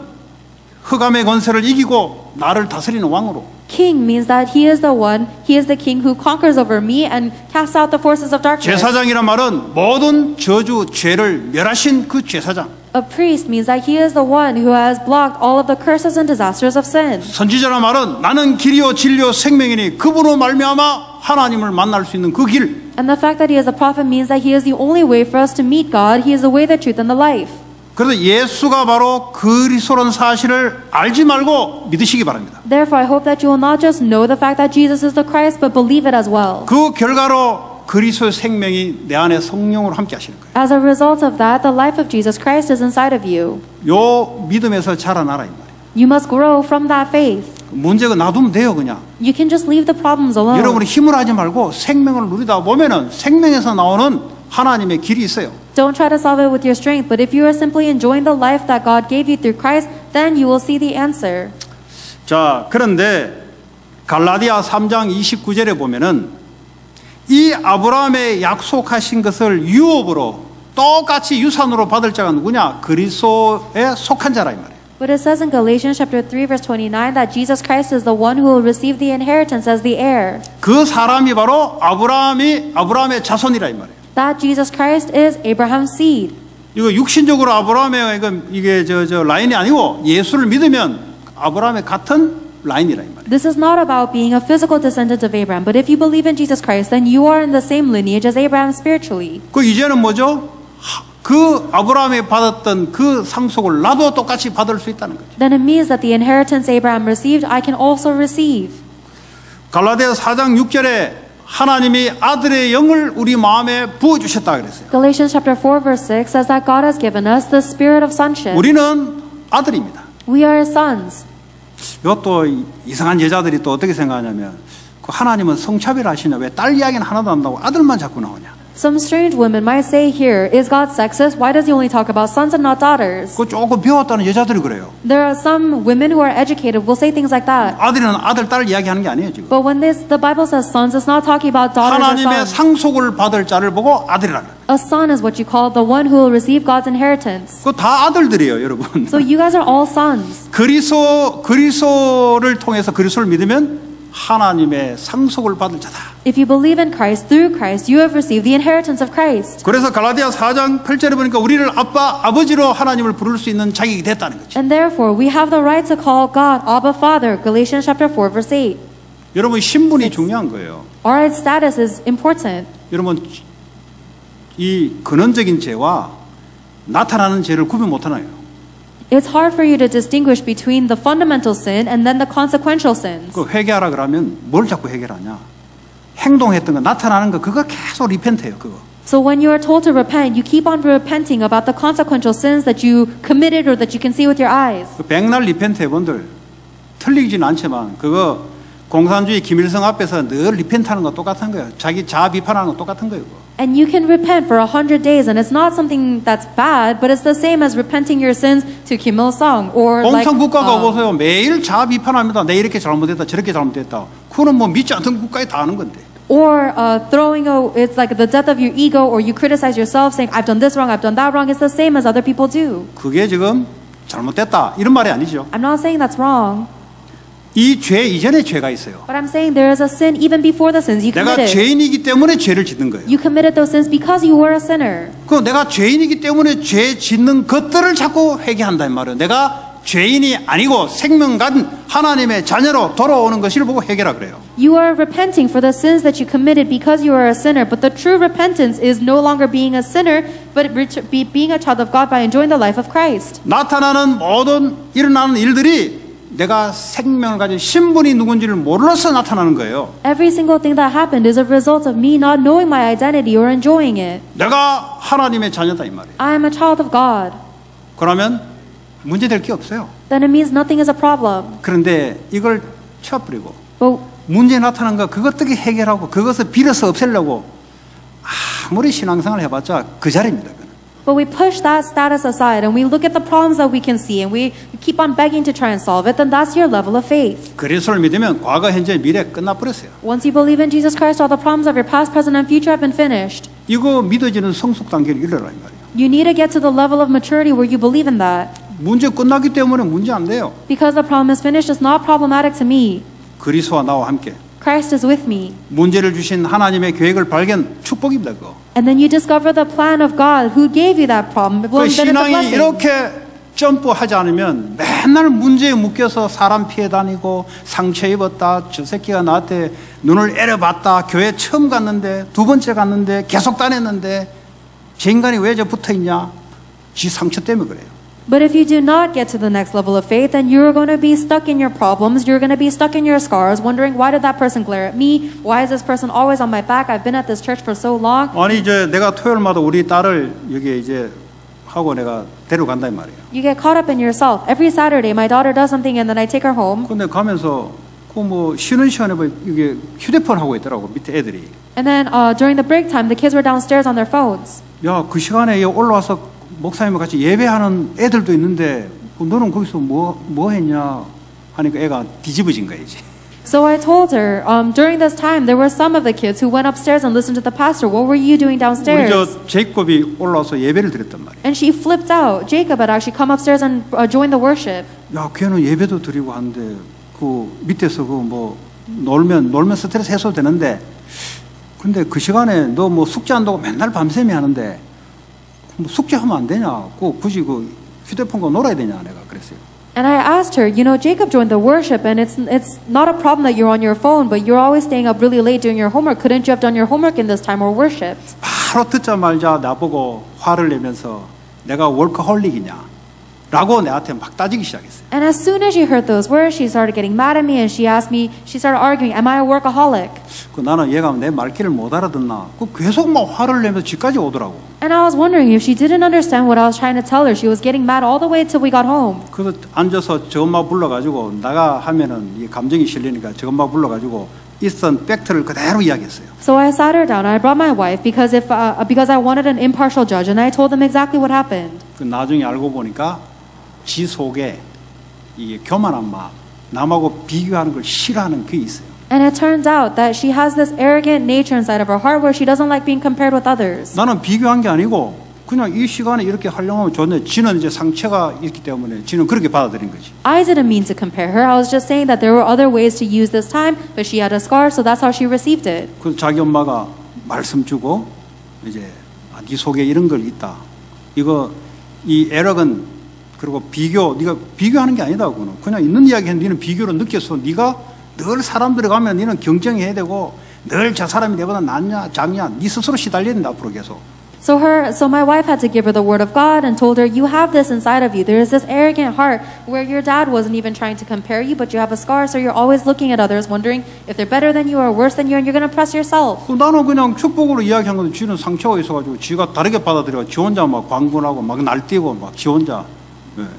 흑암의 권세를 이기고 나를 다스리는 왕으로. King means that he is the one, he is the king who conquers over me and casts out the forces of darkness. 제사장이란 말은 모든 저주, 죄를 멸하신 그 제사장. A priest means that he is the one who has blocked all of the curses and disasters of sin. 선지자라 말은 나는 길이요 진리요 생명이니 그분으로 말미암아 하나님을 만날 수 있는 그 길. And the fact that he is a prophet means that he is the only way for us to meet God. He is the way, the truth, and the life. 그래서 예수가 바로 그리스도라는 사실을 알지 말고 믿으시기 바랍니다. Therefore, I hope that you will not just know the fact that Jesus is the Christ, but believe it as well. 그 결과로 그리스도의 생명이 내 안에 성령으로 함께 하시는 거예요. As a result of that, the life of Jesus Christ is inside of you. 요 믿음에서 자라나라 이 말이에요. You must grow from that faith. 문제가 놔두면 돼요 그냥. You can just leave the problems alone. 여러분이 힘을 하지 말고 생명을 누리다 보면은 생명에서 나오는 하나님의 길이 있어요. Don't try to solve it with your strength, but if you are simply enjoying the life that God gave you through Christ, then you will see the answer. 자, 그런데 갈라디아 3장 29절에 보면은 이 아브라함의 약속하신 것을 유업으로 똑같이 유산으로 받을 자가 누구냐? 그리스도에 속한 자라 이 말이에요. But it says in Galatians chapter 3 verse 29 that Jesus Christ is the one who will receive the inheritance as the heir. 그 사람이 바로 아브라함의 자손이라 이 말이에요. That Jesus Christ is Abraham's seed. 이거 육신적으로 아브라함의 이게 저 라인이 아니고 예수를 믿으면 아브라함의 같은 라인이라 이 말이에요. This is not about being a physical descendant of Abraham, but if you believe in Jesus Christ, then you are in the same lineage as Abraham spiritually. 그 이제는 뭐죠? 그 아브라함이 받았던 그 상속을 나도 똑같이 받을 수 있다는 거죠. Then it means that the inheritance Abraham received, I can also receive. 갈라디아 4장 6절에 하나님이 아들의 영을 우리 마음에 부어 주셨다 그랬어요. Galatians chapter 4 verse 6 says that God has given us the spirit of sonship. 우리는 아들입니다. We are sons. 이것도 이상한 여자들이 또 어떻게 생각하냐면 그 하나님은 성차별 하시냐 왜 딸 이야기는 하나도 안 나오고 아들만 자꾸 나오냐. Some strange women might say here, is God sexist? Why does he only talk about sons and not daughters? 그 조금 배웠다는 여자들이 그래요. There are some women who are educated will say things like that. 아들은 아들 딸 이야기하는 게 아니에요 지금. But when the Bible says sons, it's not talking about daughters or 하나님의 sons. 상속을 받을 자를 보고 아들이라 그래요. A son is what you call the one who will receive God's inheritance. 그거 다 아들들이에요 여러분. So you guys are all sons. 그리스도를 통해서 그리스도를 믿으면 하나님의 상속을 받을 자다. If you believe in Christ, through Christ, you have received the inheritance of Christ. 그래서 갈라디아 4장 8절에 보니까 우리를 아버지로 하나님을 부를 수 있는 자격이 됐다는 거죠. And therefore, we have the right to call God Abba Father. Galatians chapter 4 verse 8. 여러분 신분이 중요한 거예요. Our status is important. 여러분 이 근원적인 죄와 나타나는 죄를 구분 못하나요? It's hard for you to distinguish between the fundamental sin and then the consequential sins. 그 회개하라 그러면 뭘 자꾸 회개하냐? 행동했던 거 나타나는 거 그거 계속 리펜트해요 그거. So when you are told to repent, you keep on repenting about the consequential sins that you committed or that you can see with your eyes. 그 백날 리펜트 해본들 틀리진 않지만 그거 공산주의 김일성 앞에서 늘 리펜트하는 거 똑같은 거예요. 자기 자아 비판하는 거 똑같은 거예요. 그거. And you can repent for 100 days, and it's not something that's bad, but it's the same as repenting your sins to Kim Il-sung or like. 공산국가가 보세요. 매일 자아 비판합니다. 내 이렇게 잘못했다, 저렇게 잘못했다. 그거는 뭐 믿지 않던 국가에 다 하는 건데. Or it's like the death of your ego, or you criticize yourself, saying I've done this wrong, I've done that wrong. It's the same as other people do. 그게 지금 잘못됐다 이런 말이 아니죠. I'm not saying that's wrong. 이 죄 이전에 죄가 있어요. But I'm saying there is a sin even before the sins you 내가 committed. 죄인이기 때문에 죄를 짓는 거예요. You committed those sins because you were a sinner. 그 내가 죄인이기 때문에 죄 짓는 것들을 자꾸 회개한단 말이에요. 내가 죄인이 아니고 생명 가진 하나님의 자녀로 돌아오는 것을 보고 회개라 그래요. You are repenting for the sins that you committed because you are a sinner. But the true repentance is no longer being a sinner, but being a child of God by enjoying the life of Christ. 나타나는 모든 일어나는 일들이 내가 생명을 가진 신분이 누군지를 몰라서 나타나는 거예요. Every single thing that happened is a result of me not knowing my identity or enjoying it. 내가 하나님의 자녀다 이 말이에요. I am a child of God. 그러면 문제될 게 없어요. Then it means nothing is a problem. 그런데 이걸 쳐버리고 But 문제 나타난 거 그것 어떻게 해결하고 그것을 빌어서 없애려고 아무리 신앙생활을 해봤자 그 자리입니다. But we push that status aside and we look at the problems that we can see and we keep on begging to try and solve it, then that's your level of faith. 그리스도를 믿으면 과거, 현재, 미래 끝나버렸어요. Once you believe in Jesus Christ, all the problems of your past, present, and future have been finished. 이거 믿어지는 성숙 단계를 이르라 이 말이에요. You need to get to the level of maturity where you believe in that. 문제 끝나기 때문에 문제 안 돼요. Because the problem is finished, it's not problematic to me. 그리스도와 나와 함께 Christ is with me. 문제를 주신 하나님의 계획을 발견, 축복입니다. 그거. And then you discover the plan of God who gave you that problem. 그 Well, then it's a 신앙이 blessing. 이렇게 점프하지 않으면 맨날 문제에 묶여서 사람 피해 다니고 상처 입었다, 저 새끼가 나한테 눈을 에려봤다, 교회 처음 갔는데 두 번째 갔는데 계속 다녔는데 저 인간이 왜 저 붙어있냐, 지 상처 때문에 그래요. But if you do not get to the next level of faith, then you're going to be stuck in your problems. You're going to be stuck in your scars, wondering, why did that person glare at me? Why is this person always on my back? I've been at this church for so long. 아니 이제 내가 토요일마다 우리 딸을 여기 이제 하고 내가 데려간다 이 말이에요. You get caught up in yourself. Every Saturday, my daughter does something and then I take her home. 근데 가면서 그 뭐 쉬는 시간에 뭐 이게 휴대폰 하고 있더라고 밑에 애들이. And then during the break time, the kids were downstairs on their phones. 야, 그 시간에 올라와서 목사님과 같이 예배하는 애들도 있는데 너는 거기서 뭐 했냐 하니까 애가 뒤집어진 거야 이제. So I told her, during this time, there were some of the kids who went upstairs and listened to the pastor. What were you doing 우리 downstairs? 저 제이콥이 올라와서 예배를 드렸단 말이야. And she flipped out. Jacob had actually come upstairs and joined the worship. 야, 걔는 예배도 드리고 하는데 그 밑에서 그 뭐 놀면 스트레스 해소도 되는데 근데 그 시간에 너 뭐 숙제 한다고 맨날 밤샘이 하는데 뭐 숙제하면 안 되냐? 굳이 그 휴대폰과 놀아야 되냐? 내가 그랬어요. And I asked her, you know, Jacob joined the worship, and it's not a problem that you're on your phone, but you're always staying up really late doing your homework. Couldn't you have done your homework in this time or worshipped? 바로 듣자마자 나보고 화를 내면서 내가 월커홀릭이냐? 라고 내한테 막 따지기 시작했어요. And as soon as she heard those words, she started getting mad at me, and she started arguing, am I a workaholic? 그 나는 얘가 내 말귀를 못 알아듣나? 그 계속 막 화를 내면서 집까지 오더라고. And I was wondering if she didn't understand what I was trying to tell her. She was getting mad all the way till we got home. 그래서 앉아서 저 엄마 불러가지고 나가 하면은 이 감정이 실리니까 저 엄마 불러가지고 있던 팩트를 그대로 이야기했어요. So I sat her down. I brought my wife because I wanted an impartial judge, and I told them exactly what happened. 그 나중에 알고 보니까 지 속에 이 교만한 마음, 남하고 비교하는 걸 싫어하는 게 있어요. And it turns out that she has this arrogant nature inside of her heart where she doesn't like being compared with others. 나는 비교한 게 아니고 그냥 이 시간에 이렇게 하려고 하면 좋네. 지는 이제 상처가 있기 때문에 지는 그렇게 받아들인 거지. I didn't mean to compare her. I was just saying that there were other ways to use this time, but she had a scar, so that's how she received it. 그래서 자기 엄마가 말씀 주고 이제 네 속에 이런 걸 있다. 이거 이 에러건 그리고 네가 비교하는 게 아니다. 그냥 있는 이야기는 니는 비교로 느꼈어. 네가 늘 사람들이 가면 니는 경쟁해야 되고 늘 저 사람이 내보다 낫냐 작냐 네 스스로 시달려야 된다 앞으로 계속. So my wife had to give her the word of God and told her, you have this inside of you. There is this arrogant heart where your dad wasn't even trying to compare you, but you have a scar, so you're always looking at others, wondering if they're better than you or worse than you, and you're going to press yourself. 나는 그냥 축복으로 이야기한 건데 지는 상처가 있어가지고 지가 다르게 받아들여. 지 혼자 막 광분하고 막 날뛰고 막 지 혼자.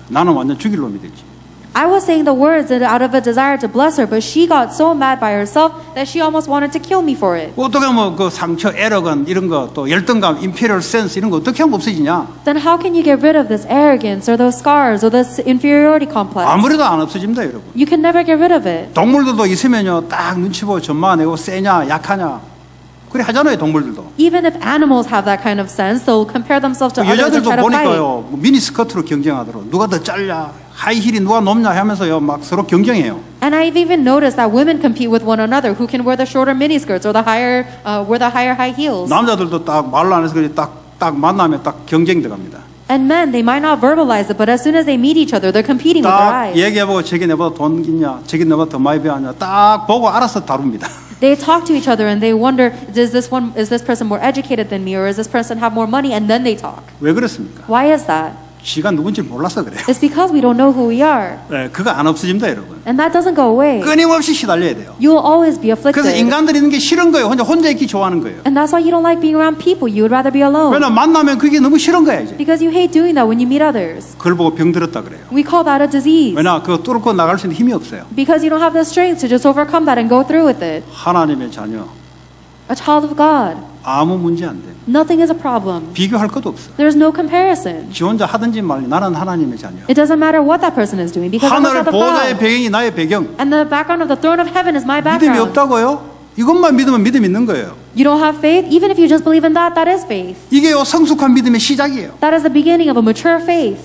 나는 완전 죽일 놈이 됐지. I was saying the words out of a desire to bless her, but she got so mad by herself that she almost wanted to kill me for it. 어떻게 하면 그 상처, 에러건 이런 거 또 열등감, 임페리얼 센스 이런 거 어떻게 하면 없어지냐? Then how can you get rid of this arrogance or those scars or this inferiority complex? 아무래도 안 없어집니다, 여러분. You can never get rid of it. 동물들도 있으면요, 딱 눈치 보고 전망내고 세냐, 약하냐. 그래 하잖아요, 동물들도. Even if animals have that kind of sense, they'll compare themselves to others and 여자들도 try to fight. 보니까요, 미니 스커트로 경쟁하더라고. 누가 더 짧냐, 하이힐이 누가 높냐 하면서요, 막 서로 경쟁해요. And I've even noticed that women compete with one another, who can wear the shorter miniskirts or the higher high heels. 남자들도 딱 말로 안 해서 그래 딱 만나면 딱 경쟁 들어갑니다. And men, they might not verbalize it, but as soon as they meet each other, they're competing with their 딱 eyes. 얘기해보고 저게 내보다 돈 있냐, 저게 내보다 더 많이 배웠냐, 딱 보고 알아서 다룹니다. They talk to each other and they wonder, is this person more educated than me, or does this person have more money? And then they talk. 왜 그렇습니까? Why is that? 지가 누군지 몰라서 그래요. It's because we don't know who we are. 네, 그거 안 없어집니다, 여러분. And that doesn't go away. 끊임없이 시달려야 돼요. You will always be afflicted. 그래서 인간들이 있는 게 싫은 거예요. 혼자 있기 좋아하는 거예요. And that's why you don't like being around people. You would rather be alone. 왜냐면 만나면 그게 너무 싫은 거야, 이제. Because you hate doing that when you meet others. 그걸 보고 병들었다 그래요. We call that a disease. 왜냐, 그거 뚫고 나갈 수 있는 힘이 없어요. Because you don't have the strength to just overcome that and go through with it. 하나님의 자녀, A child of God. 아무 문제 안 돼. Nothing is a problem. 비교할 것도 없어. There's no comparison. 지 혼자 하든지 말든지 나는 하나님의 자녀. It doesn't matter what that person is doing because I'm a 하늘 child of 보호자의 God. 배경이 나의 배경. And the background of the throne of heaven is my 믿음이 background. 없다고요? 이것만 믿으면 믿음 있는 거예요. You don't have faith? Even if you just believe in that, that is faith. 이게 성숙한 믿음의 시작이에요. That is the beginning of a mature faith.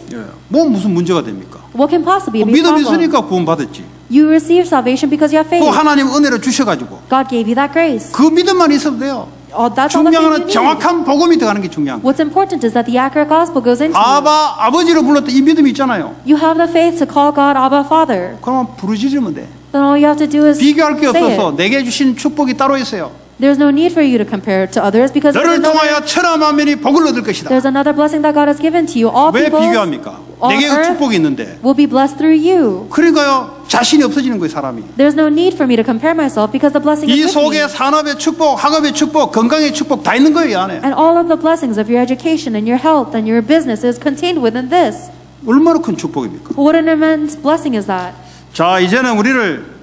뭐 무슨 문제가 됩니까? What can possibly be a 믿음 problem? 있으니까 구원 받았지. You receive salvation because you have 그 faith. 하나님 은혜로 주셔가지고 God gave you that grace. 그 믿음만 있어도 돼요. That's all the 중요한 faith 건 you need. 정확한 복음이 들어가는 게 중요한 거예요. What's important is that the accurate gospel goes into you. 아버지로 불렀던 이 믿음이 있잖아요. You have the faith to call God Abba Father. 그러면 부르짖으면 돼. Then all you have to do is 비교할 게 say 없어서 it. 내게 주신 축복이 따로 있어요. There's no need for you to compare it to others because 너를 통하여 천하 만민이 복을 얻을 것이다. there's another blessing that God has given to you. All 왜 people 비교합니까? on 내게 그 earth 축복이 있는데. will be blessed through you. 그러니까요 자신이 없어지는 거예요 사람이. There's no need for me to compare myself because the blessing 이 is with 속에 me. 산업의 축복, 학업의 축복, 건강의 축복 다 있는 거예요 이 안에. And all of the blessings of your education and your health and your business is contained within this. 얼마나 큰 축복입니까? What an immense blessing is that? 자 이제는 우리를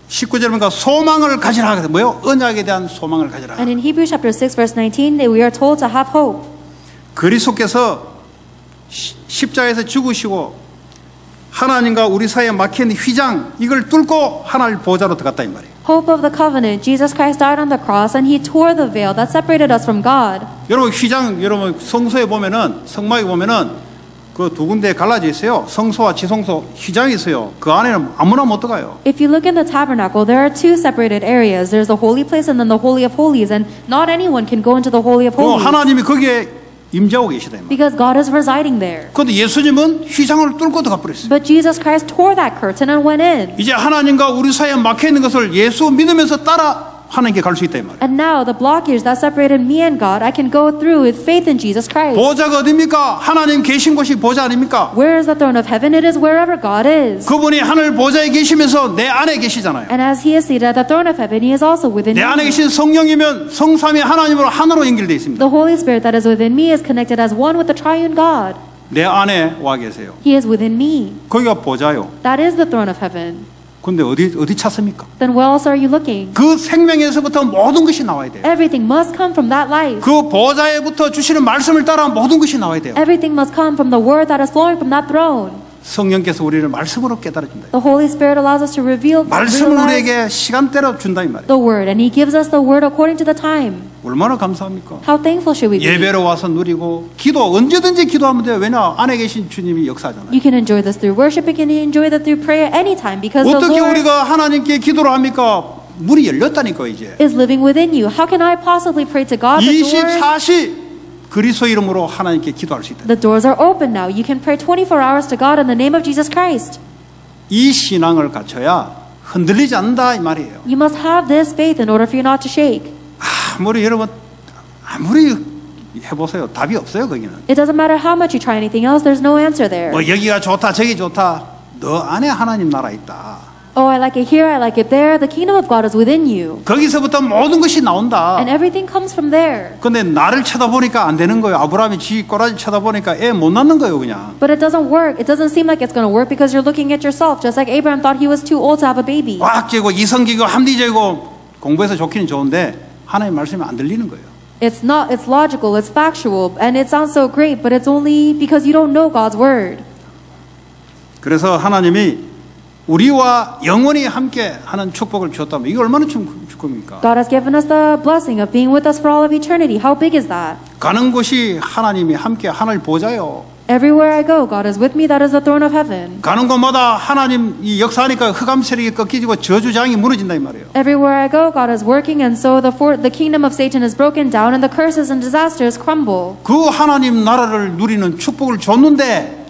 19절 보니까 소망을 가지라 하거든. 뭐요? 언약에 대한 소망을 가지라. And in Hebrews chapter 6 verse 19 we are told to have hope. 그리스도께서 십자가에서 죽으시고 하나님과 우리 사이에 막힌 휘장 이걸 뚫고 하나님 보좌로 들어갔다 이 말이에요. Hope of the covenant. Jesus Christ died on the cross and he tore the veil that separated us from God. 여러분 휘장 여러분 성소에 보면은 성막에 보면은 그 두 군데 갈라져 있어요. 성소와 지성소 휘장이 있어요. 그 안에는 아무나 못 들어가요. If you look in the tabernacle, there are two separated areas. There's the holy place and then the holy of holies, and not anyone can go into the holy of holies 하나님이 거기에 임재하고 계시다 이 말이에요. because God is residing there. 그런데 예수님은 휘장을 뚫고 들어가 버렸어요. But Jesus Christ tore that curtain and went in. 이제 하나님과 우리 사이에 막혀 있는 것을 예수 믿으면서 따라 하나님께 갈 수 있다 이 말이에요. And now the blockage that separated me and God, I can go through with faith in Jesus Christ. 보좌가 어디입니까? 하나님 계신 곳이 보좌 아닙니까? Where is the throne of heaven? It is wherever God is. 그분이 하늘 보좌에 계시면서 내 안에 계시잖아요. And as he is seated at the throne of heaven, he is also within 내 안에 me. 계신 성령이면 성삼위 하나님으로 하나로 연결되어 있습니다. The Holy Spirit that is within me is connected as one with the triune God. 내 안에 와 계세요. He is within me. 거기가 보좌요. That is the throne of heaven. 근데 어디 찾습니까? Then where else are you looking? 그 생명에서부터 모든 것이 나와야 돼요. Everything must come from that life. 그 보좌에부터 주시는 말씀을 따라 모든 것이 나와야 돼요. Everything must come from the word that is flowing from that throne. 성령께서 우리를 말씀으로 깨달아준다. The Holy Spirit allows us to 말씀을 realize 우리에게 시간대로 준다 이 말이에요. the word, and he gives us the word according to the time. 얼마나 감사합니까? How thankful should we be? 예배로 와서 누리고 기도 언제든지 기도하면 돼요. 왜냐 안에 계신 주님이 역사하잖아요. You can enjoy this through worship, you can enjoy that through prayer anytime because the 어떻게 Lord 우리가 하나님께 기도를 합니까? 문이 열렸다니까 이제. is living within you. How can I possibly pray to God? The doors, 24시 그리스도 이름으로 하나님께 기도할 수 있다. the doors are open now. You can pray 24 hours to God in the name of Jesus Christ. 이 신앙을 갖춰야 흔들리지 않는다 이 말이에요. You must have this faith in order for you not to shake. 아무리 해보세요. 답이 없어요 거기는. It doesn't matter how much you try anything else, there's no answer there. 뭐 여기가 좋다 저기 좋다. 너 안에 하나님 나라 있다. Oh, I like it here, I like it there. The kingdom of God is within you. 거기서부터 모든 것이 나온다. And everything comes from there. 근데 나를 쳐다보니까 안 되는 거예요. 아브라함이 지 꼬라지 쳐다보니까 애 못 낳는 거예요 그냥. But it doesn't work. It doesn't seem like it's going to work because you're looking at yourself. Just like Abraham thought he was too old to have a baby. 과학적이고 이성적이고 합리적이고 공부해서 좋기는 좋은데 하나님 말씀이 안 들리는 거예요. It's logical, it's factual, and it sounds so great, but it's only because you don't know God's word. 그래서 하나님이 우리와 영원히 함께 하는 축복을 주었다면 이게 얼마나 축복입니까? God has given us the blessing of being with us for all of eternity. How big is that? 가는 곳이 하나님이 함께 하늘 보좌요. Everywhere I go, God is with me. That is the throne of heaven. 가는 곳마다 하나님 이 역사하니까 흑암 세력이 꺾이고 저주장이 무너진다 이 말이에요. Everywhere I go, God is working, and so the kingdom of Satan is broken down, and the curses and disasters crumble. 그 하나님 나라를 누리는 축복을 줬는데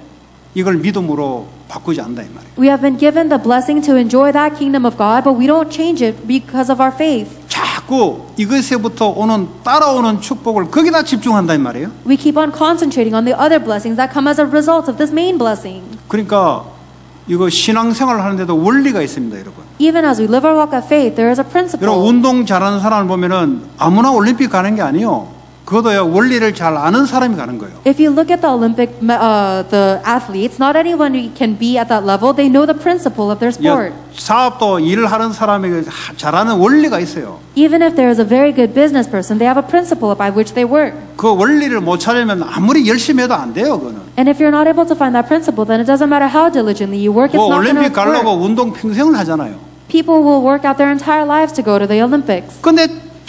이걸 믿음으로 바꾸지 않는다 이 말이에요. We have been given the blessing to enjoy that kingdom of God, but we don't change it because of our faith. 자꾸 이것에부터 오는 따라오는 축복을 거기다 집중한다 이 말이에요. We keep on concentrating on the other blessings that come as a result of this main blessing. 그러니까 이거 신앙생활을 하는데도 원리가 있습니다, 여러분. Even as we live our walk of faith, there is a principle. 여러분 운동 잘하는 사람을 보면은 아무나 올림픽 가는 게 아니에요. 그것도요 원리를 잘 아는 사람이 가는 거예요. If you look at the the athletes, not anyone can be at that level. They know the principle of their sport. 사업도 일을 하는 사람에게 잘하는 원리가 있어요. Even if there is a very good business person, they have a principle by which they work. 그 원리를 못 찾으면 아무리 열심히 해도 안 돼요, 그거는. And if you're not able to find that principle, then it doesn't matter how diligently you work. It's 뭐 not going 올림픽 to 가려고 work. 운동 평생을 하잖아요. People will work out their entire lives to go to the Olympics. 근데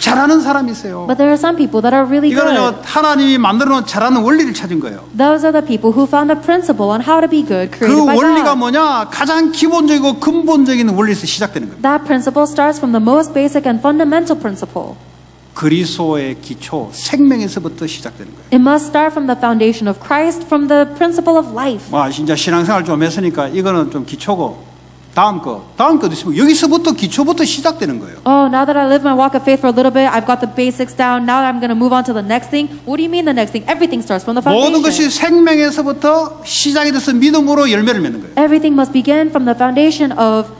잘하는 사람이 있어요. But there are some people that are really good. 이거는요, 하나님이 만들어놓은 잘하는 원리를 찾은 거예요. Those are the people who found the principle on how to be good 그 created by 원리가 God. 뭐냐? 가장 기본적이고 근본적인 원리에서 시작되는 거예요. That principle starts from the most basic and fundamental principle. 그리스도의 기초, 생명에서부터 시작되는 거예요. It must start from the foundation of Christ, from the principle of life. 와, 진짜 신앙생활 좀 했으니까 이거는 좀 기초고 다음 거도 있으면 여기서부터 기초부터 시작되는 거예요. Oh, now that I live my walk of faith for a little bit, I've got the basics down. Now I'm going to move on to the next thing. What do you mean the next thing? Everything starts from the 모든 것이 foundation. 생명에서부터 시작이 돼서 믿음으로 열매를 맺는 거예요. Everything must begin from the foundation of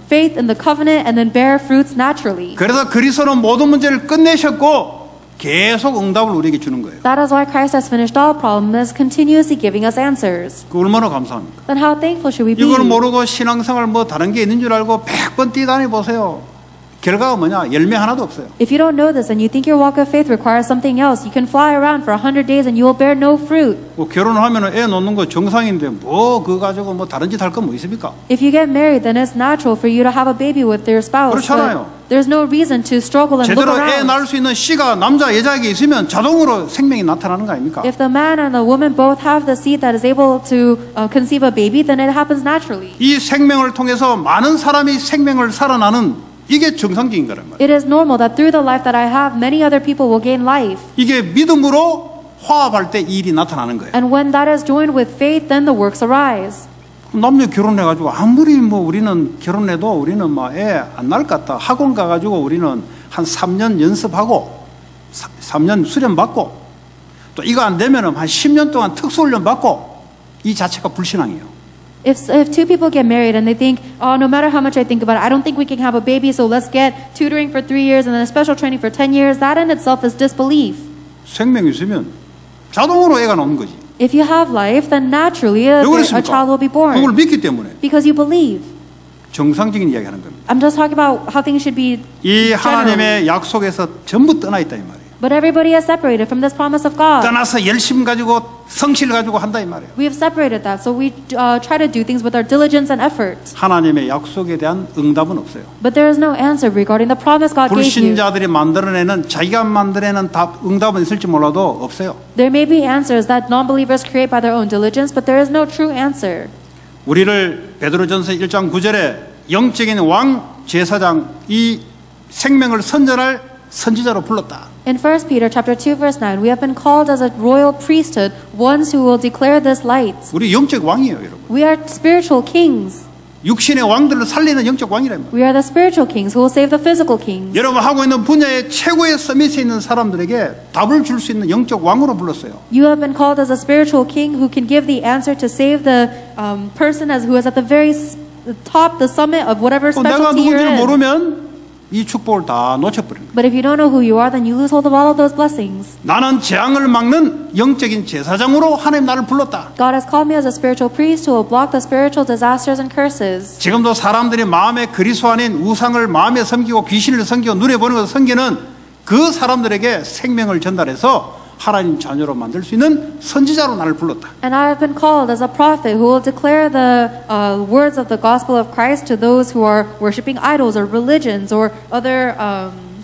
faith in the covenant and then bear fruits naturally. 그래서 그리스도는 모든 문제를 끝내셨고 계속 응답을 우리에게 주는 거예요. That is why Christ has finished all problems and is continuously giving us answers. 그 얼마나 감사합니까? Then how thankful should we be? 이걸 모르고 신앙생활 뭐 다른 게 있는 줄 알고 100번 뛰다니 보세요. 결과가 뭐냐? 열매 하나도 없어요. If you don't know this and you think your walk of faith requires something else, you can fly around for 100 days and you will bear no fruit. 뭐 결혼을 하면 애 놓는 거 정상인데 뭐 그거 가지고 뭐 다른 짓 할 건 뭐 있습니까? If you get married, then it's natural for you to have a baby with your spouse. 그렇잖아요. But there's no reason to struggle and look 제대로 애 around. 낳을 수 있는 씨가 남자 여자에게 있으면 자동으로 생명이 나타나는 거 아닙니까? If the man and the woman both have the seed that is able to conceive a baby, then it happens naturally. 이 생명을 통해서 많은 사람이 생명을 살아나는 이게 정상적인 거란 말이에요. It is normal that through the life that I have, many other people will gain life. 이게 믿음으로 화합할 때 이 일이 나타나는 거예요. And when that is joined with faith, then the works arise. 남녀 결혼해가지고 아무리 뭐 우리는 결혼해도 우리는 막 애 안 낳을 것 같다. 학원 가가지고 우리는 한 3년 연습하고 3년 수련 받고 또 이거 안 되면은 한 10년 동안 특수훈련 받고 이 자체가 불신앙이에요. If two people get married and they think, oh, no matter how much I think about it, I don't think we can have a baby, so let's get tutoring for 3 years and then a special training for 10 years, that in itself is disbelief. 생명이 있으면 자동으로 애가 나오는 거지. If you have life, then naturally a child will be 그걸 born 믿기 때문에 because you believe. 정상적인 이야기하는 겁니다. I'm just talking about how things should be 이 generally. 하나님의 약속에서 전부 떠나 있다 이 말이에요. But everybody is separated from this promise of God. 떠나서 열심 가지고 성실 가지고 한다 이 말이에요. We have separated that, so we try to do things with our diligence and effort. 하나님의 약속에 대한 응답은 없어요. But there is no answer regarding the promise God gave you. 불신자들이 만들어내는 자기가 만들어내는 답, 응답은 있을지 몰라도 없어요. There may be answers that non-believers create by their own diligence, but there is no true answer. 우리를 베드로전서 1장 9절에 영적인 왕 제사장 이 생명을 선전할 선지자로 불렀다. In 1 Peter chapter 2 verse 9, we have been called as a royal priesthood, ones who will declare this light. 우리 영적 왕이에요, 여러분. We are spiritual kings. 육신의 왕들을 살리는 영적 왕이랍니다. We are the spiritual kings who will save the physical kings. 여러분 하고 있는 분야의 최고의 서밋에 있는 사람들에게 답을 줄 수 있는 영적 왕으로 불렀어요. You have been called as a spiritual king who can give the answer to save the person who is at the very top, the summit of whatever 내가 specialty you're 누군지를 in. 모르면 이 축복을 다 놓쳐버린 거예요. But if you don't know who you are, then you lose hold of all of those blessings. 나는 재앙을 막는 영적인 제사장으로 하나님 나를 불렀다. God has called me as a spiritual priest who will block the spiritual disasters and curses. 지금도 사람들이 마음에 그리스도 아닌 우상을 마음에 섬기고 귀신을 섬기고 눈에 보는 것을 섬기는 그 사람들에게 생명을 전달해서 하나님 자녀로 만들 수 있는 선지자로 나를 불렀다. And I have been called as a prophet who will declare the words of the gospel of Christ to those who are worshiping idols or religions or other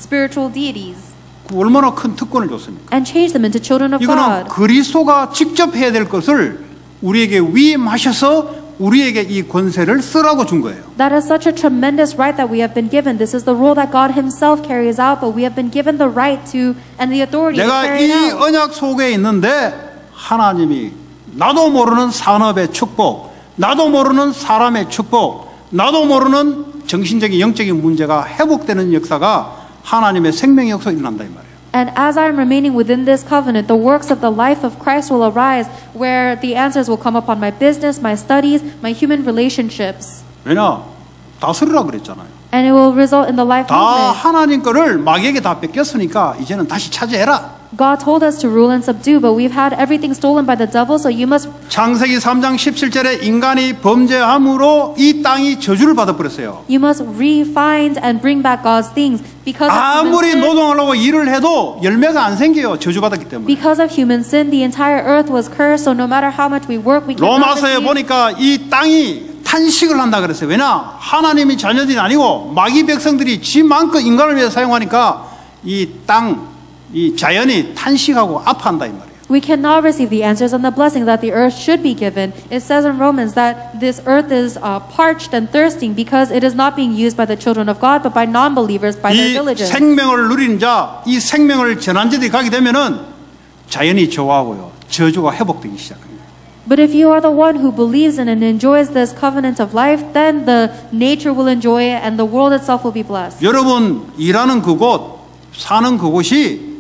spiritual deities. 그 얼마나 큰 특권을 줬습니까? And change them into children of 이거는 God. 그리스도가 직접 해야 될 것을 우리에게 위임하셔서 우리에게 이 권세를 쓰라고 준 거예요. That is such a tremendous right that we have been given. This is the role that God Himself carries out, but we have been given the right to and the authority to 내가 carry 이 it out. 언약 속에 있는데 하나님이 나도 모르는 산업의 축복, 나도 모르는 사람의 축복, 나도 모르는 정신적인 영적인 문제가 회복되는 역사가 하나님의 생명의 역사가 일어난다 이 말이에요. And as I am remaining within this covenant, the works of the life of Christ will arise, where the answers will come upon my business, my studies, my human relationships. 왜냐? 다스리라 그랬잖아요. And it will result in the life 다 movement. 하나님 거를 마귀에게 다 뺏겼으니까 이제는 다시 차지해라. God told us to rule and subdue, but we've had everything stolen by the devil, so you must. 창세기 3장 17절에 인간이 범죄함으로 이 땅이 저주를 받아버렸어요. You must re-find and bring back God's things because of human 아무리 sin. 노동하려고 일을 해도 열매가 안 생겨요. 저주받았기 때문에. Because of human sin, the entire earth was cursed. So no matter how much we work, we cannot 로마서에 receive. 보니까 이 땅이 탄식을 한다 그랬어요. 왜냐? 하나님이 자녀들이 아니고 마귀 백성들이 지 마음껏 인간을 위해 사용하니까 이 땅, 이 자연이 탄식하고 아파한다 이 말이에요. We cannot receive the answers and the blessing that the earth should be given. It says in Romans that this earth is parched and thirsting because it is not being used by the children of God, but by non-believers, by their 이 villages. 생명을 누린 자, 이 생명을 전한 자들이 가게 되면은 자연이 좋아하고요, 저주가 회복되기 시작합니다. But if you are the one who believes in and enjoys this covenant of life, then the nature will enjoy it and the world itself will be blessed. 여러분 일하는 그곳, 사는 그곳이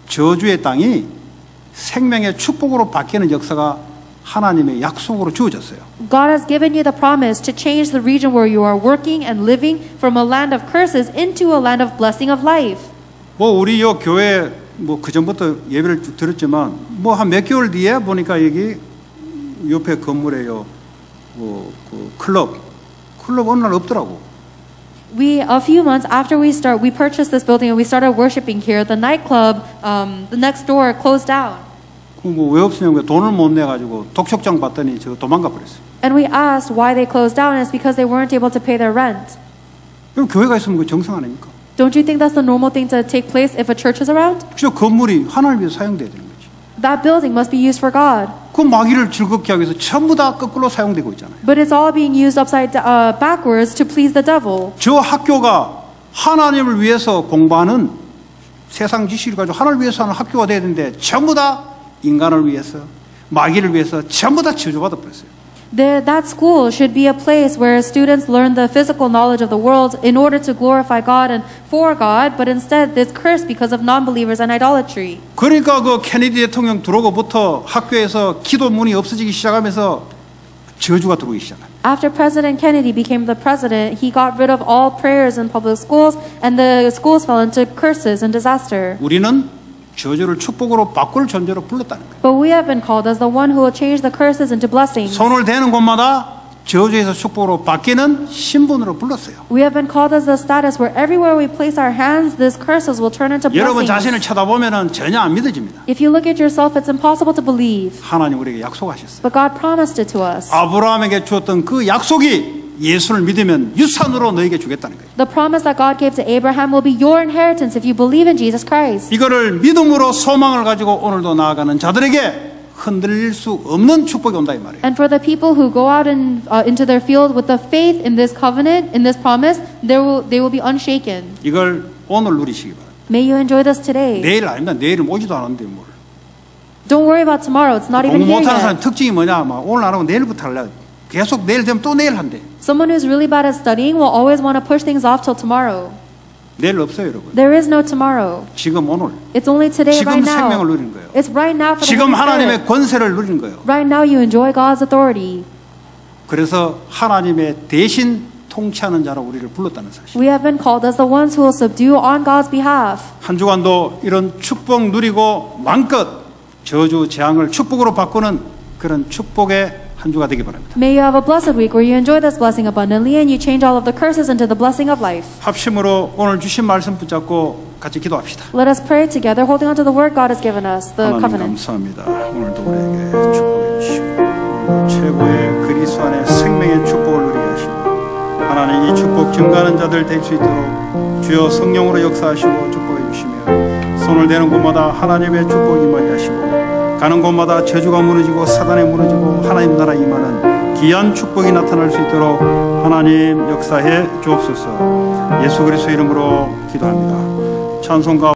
저주의 땅이 생명의 축복으로 바뀌는 역사가 하나님의 약속으로 주어졌어요. God has given you the promise to change the region where you are working and living from a land of curses into a land of blessing of life. 뭐 우리 요 교회 뭐 그 전부터 예배를 쭉 들었지만 뭐 한 몇 개월 뒤에 보니까 여기 옆에 건물에요 그 클럽 어느 날 없더라고. A few months after we purchased this building and we started worshiping here. The nightclub, the next door closed down. 뭐 왜 없으냐고 돈을 못 내 가지고 독촉장 받더니 저 도망가 버렸어요. And we asked why they closed down, and it's because they weren't able to pay their rent. 그럼 교회가 있으면 그 정상 아닙니까? Don't you think that's the normal thing to take place if a church is around? 저 건물이 하나님을 위해서 사용돼야 되는 거지. That building must be used for God. 그 마귀를 즐겁게 하기 위해서 전부 다 거꾸로 사용되고 있잖아요. But it's all being used backwards to please the devil. 저 학교가 하나님을 위해서 공부하는 세상 지식을 가지고 하나님을 위해서 하는 학교가 돼야 되는데 전부 다 인간을 위해서 마귀를 위해서 전부 다 저주받아 버렸어요. That school should be a place where students learn the physical knowledge of the world in order to glorify God and for God, but instead it's cursed because of non-believers and idolatry. 그러니까 그 케네디 대통령 들어오고부터 학교에서 기도문이 없어지기 시작하면서 저주가 들어오기 시작합니다. After President Kennedy became the president, he got rid of all prayers in public schools, and the schools fell into curses and disaster. 우리는 저주를 축복으로 바꿀 존재로 불렀다는 거예요. But we have been called as the one who will change the curses into blessings. 손을 대는 곳마다 저주에서 축복으로 바뀌는 신분으로 불렀어요. We have been called as the status where everywhere we place our hands, these curses will turn into 여러분 blessings. 자신을 쳐다보면은 전혀 안 믿어집니다. If you look at yourself, it's impossible to believe. 하나님 우리에게 약속하셨어요. But God promised it to us. 아브라함에게 주었던 그 약속이 예수를 믿으면 유산으로 너에게 주겠다는 거예요. The promise that God gave to Abraham will be your inheritance if you believe in Jesus Christ. 이거를 믿음으로 소망을 가지고 오늘도 나아가는 자들에게 흔들릴 수 없는 축복이 온다 이 말이에요. And for the people who go out into their field with the faith in this covenant, in this promise, they will be unshaken. 이걸 오늘 누리시기 바랍니다. May you enjoy this today. 내일 아닙니다. 내일은 오지도 않았는데 뭘. Don't worry about tomorrow. It's not even 공부 here 못하는 사람 yet. 특징이 뭐냐? 막 오늘 안 하고 내일부터 할래. 계속 내일 되면 또 내일 한대. Someone who's really bad at studying will always want to push things off till tomorrow. 내일 없어요, 여러분. There is no tomorrow. 지금 오늘. It's only today, 지금 right now. 생명을 누리는 거예요. It's right now for the 지금 Holy 하나님의 Spirit. 권세를 누리는 거예요. Right now you enjoy God's authority. 그래서 하나님의 대신 통치하는 자로 우리를 불렀다는 사실. We have been called as the ones who will subdue on God's behalf. 한 주간도 이런 축복 누리고 마음껏 저주 재앙을 축복으로 바꾸는 그런 축복의 한 주가 되기 바랍니다. May you have a blessed week where you enjoy this blessing abundantly and you change all of the curses into the blessing of life. 합심으로 오늘 주신 말씀 붙잡고 같이 기도합시다. Let us pray together, holding on to the word God has given us, the 하나님 covenant. 감사합니다. 오늘도 우리에게 축복해 주시고 최고의 그리스도 안에 생명의 축복을 누리게 하시고 하나님 이 축복 증가하는 자들 될 수 있도록 주여 성령으로 역사하시고 축복해 주시며 손을 대는 곳마다 하나님의 축복이 임하게 하시고 가는 곳마다 저주가 무너지고 사단이 무너지고 하나님 나라 임하는 귀한 축복이 나타날 수 있도록 하나님 역사해 주옵소서. 예수 그리스도 이름으로 기도합니다. 찬송가